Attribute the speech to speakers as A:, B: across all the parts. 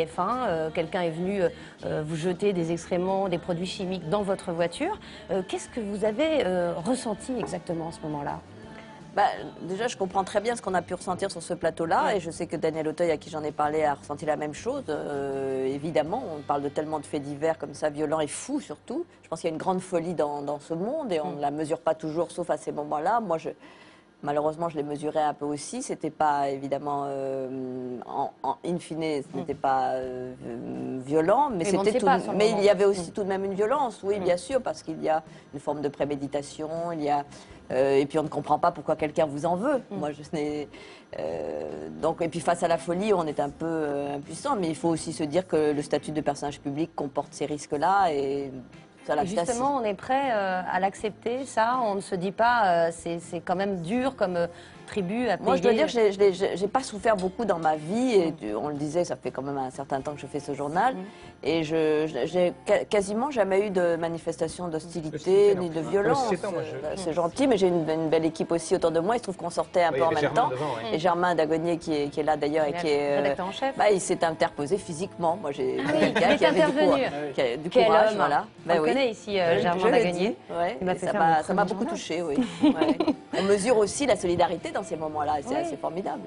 A: TF1, quelqu'un est venu vous jeter des excréments, des produits chimiques dans votre voiture. Qu'est-ce que vous avez ressenti exactement à ce moment-là?
B: Déjà, je comprends très bien ce qu'on a pu ressentir sur ce plateau-là, et je sais que Daniel Auteuil, à qui j'en ai parlé, a ressenti la même chose. Évidemment, on parle de tellement de faits divers comme ça, violents et fous surtout. Je pense qu'il y a une grande folie dans ce monde, et on ne la mesure pas toujours, sauf à ces moments-là. Moi, malheureusement, je l'ai mesuré un peu aussi. C'était pas évidemment, in fine, ce n'était pas violent, mais mais il y avait aussi tout de même une violence. Oui, bien sûr, parce qu'il y a une forme de préméditation. Il y a et puis on ne comprend pas pourquoi quelqu'un vous en veut. Moi, je n'ai donc, et puis face à la folie, on est un peu impuissant. Mais il faut aussi se dire que le statut de personnage public comporte ces risques-là, et
A: justement, on est prêt à l'accepter, ça. On ne se dit pas, c'est quand même dur comme tribut à payer.
B: Moi, je dois dire que je n'ai pas souffert beaucoup dans ma vie. Et on le disait, ça fait quand même un certain temps que je fais ce journal. Et je n'ai quasiment jamais eu de manifestation d'hostilité ni de violence. C'est gentil, mais j'ai une belle équipe aussi autour de moi. Il se trouve qu'on sortait un peu en même temps. Et Germain Dagonier, qui est là d'ailleurs, et qui est
A: rédacteur en chef,
B: il s'est interposé physiquement. Moi, j'ai
A: quelqu'un qui avait du courage.
B: Voilà.
A: On connaît ici Germain Dagonier.
B: Ça m'a beaucoup touchée, oui. On mesure aussi la solidarité dans ces moments-là, et c'est assez formidable.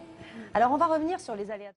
A: Alors, on va revenir sur les aléas.